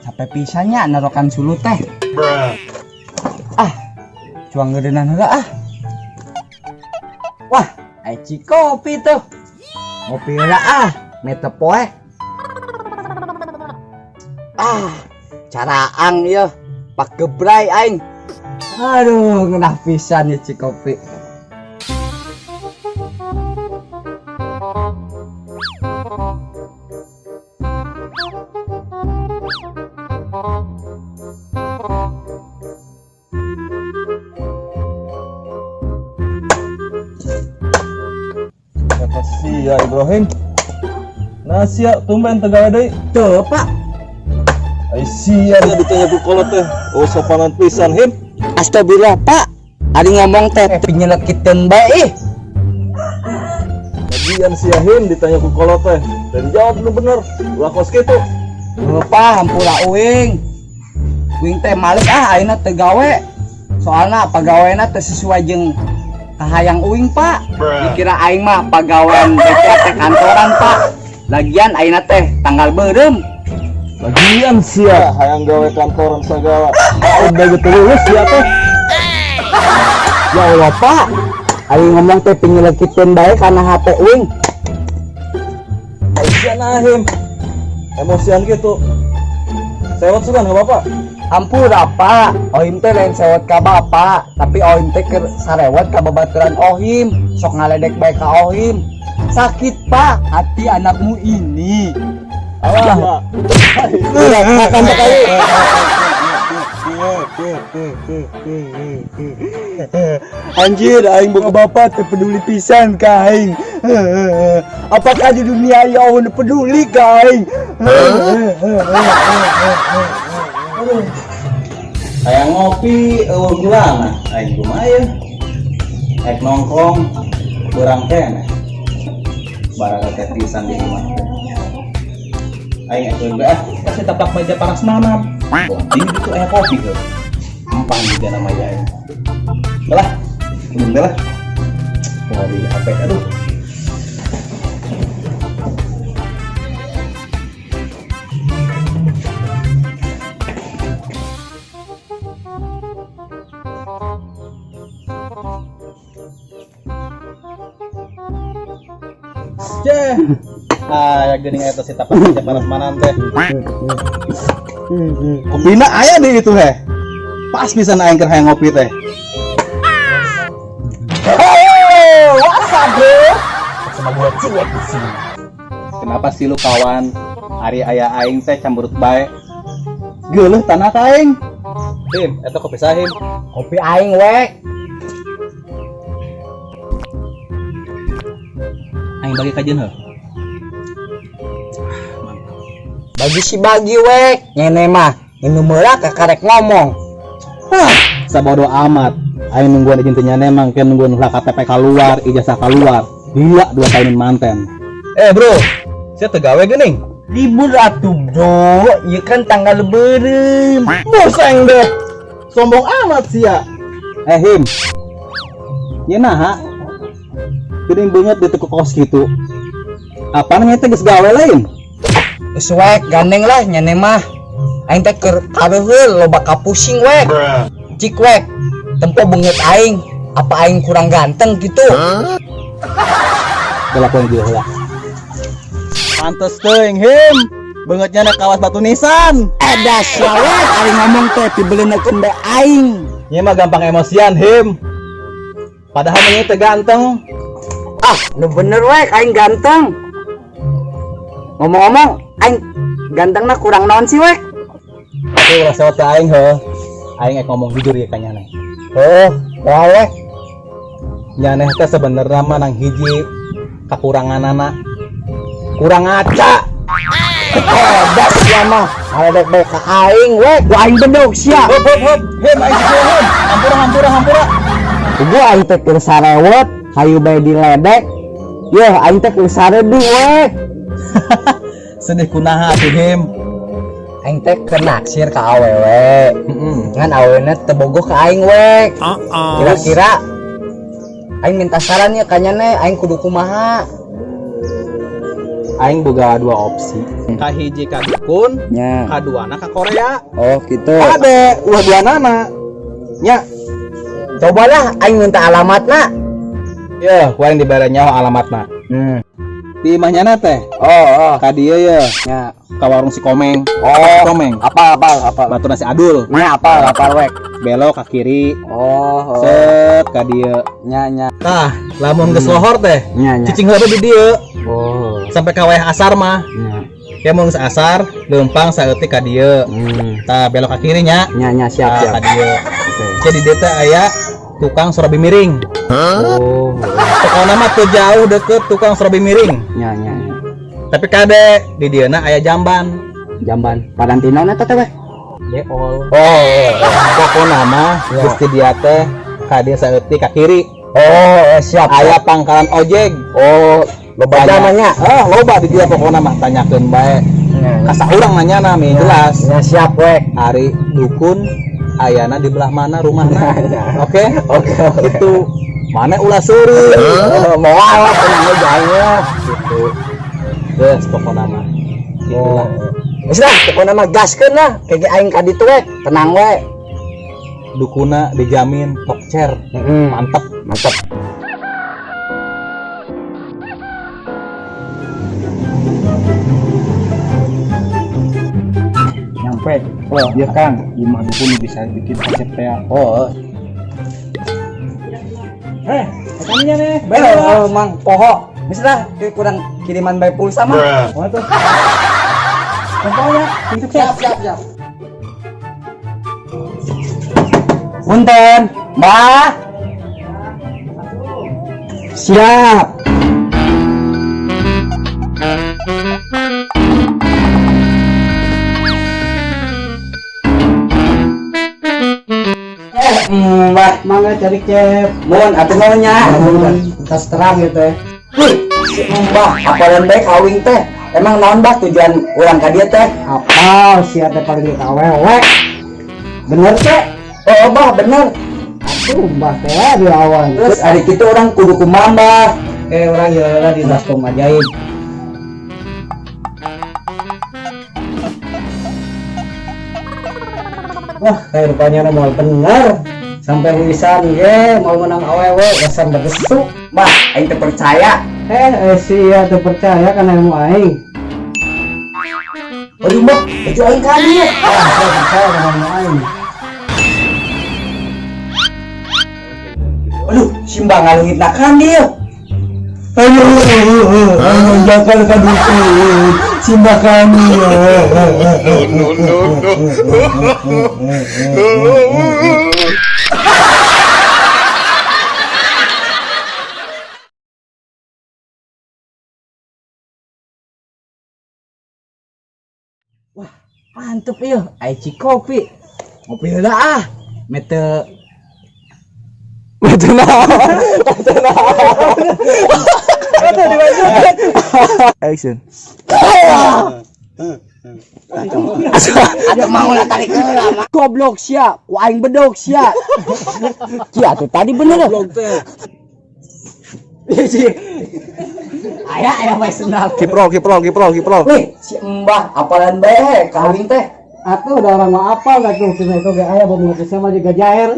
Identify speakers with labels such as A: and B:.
A: Sampai pisahnya narokan sulut teh. Cuang gedenan heula ah. Wah, eci kopi tuh. Ngopi heula ah, mete poe. Caraang ieu. Pak gebrai aing. Aduh, ngeunah pisan ya ci kopi.
B: Sia Ibrahim. Nah sia tumben tegawe deui.
A: Tuh, Pak.
B: Ai sia nya ditanya ku kolot teh. Oh sopanan pisan him.
A: Astagfirullah, Pak. Ari ngomong teh nyelekiteun bae.
B: Lagian sia him ditanya ku kolot teh. Dan jawab nu bener. Ulah kos kitu.
A: Lupa hampura uing. Uing teh malik ayeuna teu gawe. Soalna pagaweana teu sesuai jeung kahayang uing, Pak. Dikira aing mah pagawean beda teh kantoran, Pak. Lagian ayeuna teh tanggal beureum.
B: Lagian sia hayang gawe kantoran sagala. Udah gitu lulus sia teh.
A: Ya Allah, Pak. Aing ngomong teh penyelekiteun bae kana HP uing.
B: Ai sia nah him. Emosian gitu. Sewot sugan ka Bapak.
A: Ampura, Pak. Ohim teh lain sewot ka Bapak, tapi Ohim teh keur sarewet ka babaturan Ohim. Sok ngaledek bae ka Ohim. Sakit, Pak, hati anakmu ini.
B: Alah.
A: Udah makan sekali. Anjir, aing boga bapak teu peduli pisan ka aing. Apakah di dunia ya Allah peduli ka aing?
C: Hayang ngopi eueuh gulang aing kumaha ek nongkrong kurang keneh barang teh pisan di imah aing eueuh bae kasih tapak meja panas manam ini itu aya kopi heuh empang juga namanya aing belah minum belah dari HP aduh ya geuning eta si tapak meja panas manam teh kopina aya di itu heh pas pisan aing keur hayang ngopi teh
A: Wasa, Bro. Sama gua cilik di sini.
C: kenapa sih lu kawan ari aya aing teh camburut bae geuleuh tanah ka aing Him, eta kopi sahim
A: Kopi aing we.
C: aing bagi kajeun heuh
A: Bagi si bagi we. Nyene mah minum heula kakarek ngomong.
C: sabodo amat aing nungguan izin teh nyane mangke nungguan ulah KTP keluar ijazah keluar gila 2 tahunin manten
B: Bro. Sia teu gawe geuning.
A: Libur atuh, Bro. Ieu kan tanggal beureum.
B: Boseng deh. Sombong amat sia.
C: Him ieu naha geuning beungeut di teu kos kitu apa namanya teh geus gawe lain
A: Geus we gandeng lah nyene mah. Aing teh keur kareuheul loba kapusing we. Cik we. Tempo beungeut aing. Apa aing kurang ganteng gitu?
C: balapan dia heula pantes teuing Him beungeutnya na kawas batu nisan
A: Edas lawat aing ngomong teh dibeleunekeun bae aing.
C: ieu mah gampang emosian Him padahal ieu teh ganteng
A: Nu bener we aing ganteng. Ngomong-ngomong aing gantengna kurang naon sih we?
C: tapi ulah sewot teh aing heuh aing ek ngomong jujur ya ka nyaneh
A: Wah we.
C: nyaneh teh sebenarnya mah nang hiji kakuranganana kurang ngaca
A: Edas ya mah. Aledek bae ka aing we. Gua aing bedog sia.
C: hop Him aing jujur Him hampura
A: Gua aing teh keur sarewet, hayu bae diledek. Yeuh aing teh keur sareudeung we.
C: sedih kunaha atuh Him
A: Aing teh keur naksir ka awewe. Ngan awewena teu bogoh ka aing we. Kira-kira aing minta saran ya ka nyane aing kudu kumaha?
C: aing boga dua opsi. Kahiji ka dukun,
A: Nya.
C: kaduana ka Korea.
A: Oh, gitu.
C: Ade, ulah dua nana. Nya,
A: Cobalah aing minta alamatna.
C: ya, ku aing dibere nyawa alamatna. Di imahnya teh,
A: Oh.
C: ka dieu ya,
A: Nya.
C: ka warung si Komeng.
A: Oh.
C: Komeng.
A: Apa?
C: Batu nasi adul.
A: Nya apa wek?
C: Belok ke kiri.
A: Oh.
C: Set ka dieu.
A: Nya.
C: Tah, lamun geus lohor teh,
A: Nya.
C: cicing heula di dieu.
A: Oh.
C: Sampai ka wayah asar mah.
A: Nya.
C: Ya mun geus asar, leumpang saeutik ka dieu. Tah belok ke kiri nya.
A: Nya siap.
C: Ka dieu.
A: Oke.
C: Jadi dia teh aya tukang surabi miring.
A: Oh.
C: Pokona mah teu jauh deket tukang surabi miring.
A: Nya.
C: Tapi kade di dieuna aya jamban.
A: Jamban. Padantino eta teh weh.
C: Beol. Oh. Pokona mah geus di dia teh ka dieu saeutik ka kiri.
A: Oh, siap.
C: Aya pangkalan ojek.
A: Oh, loba jamanya.
C: Loba di dia pokona mah tanyakeun bae. Kasa urang nanyana mi jelas.
A: Nya siap weh.
C: Ari dukun ayana di belah mana rumahna. Oke? Itu mana ulah seuri.
A: Mau alat tenang aja.
C: Gitu. Geus pokona mah. Itulah.
A: Geus lah, pokona mah gaskeun lah. Kege aing ka ditu we, tenang we.
C: Dukuna dijamin tokcer. Mantep.
B: Nyampe. Oh, iya Kang, imah dukun bisa bikin konsep teh.
A: Oh,
B: Kaminya nih.
A: mang poho. Geus lah, kurang kiriman bae pulsa mah.
B: Oh tuh. Pokoknya, sukses.
A: Siap. Punten, Mbah. Siap. Mbah,
B: Mangga cari cep.
A: mun atuh maunya.
B: Tas terang gitu ya.
A: Wih, si Mbah, apalan bae kawin teh. Emang naon Mbah tujuan urang ka dieu teh?
B: Apa si ada paling kita wewe.
A: Bener teh? Oh, Mbah, bener.
B: Aduh, mbah teh di awal.
A: Terus hari kitu orang kudu kumaha, Mbah?
B: Orang ya di Baskom ajaib. Wah, kayak rupanya mau bener. Sampai wisan ge mau menang awewe dasar bergesuk.
A: Mbah, aing teh percaya.
B: Si ada percaya kan ilmu aing.
A: Aduh, Mbah, baju aing ka dieu.
B: Saya percaya kan ilmu aing.
A: Aduh, si Mbah ngalungitna kan dieu. Jangan ka dukun. Si Mbah kami. Wah, mantep ieu. Aici kopi. Ngopi heula ah. Mete
B: Action.
A: ada mau lah tarik heula. Goblok sia, ku aing bedog sia. Cia tuh tadi bener. Goblok teh. Aya bae senap.
B: Kiprol.
A: Wih, si Mbah apalan bae kawin teh.
B: Atuh udah orang mau apa gak tuh? Cuma itu gak ayah mau mengerti sama juga jair.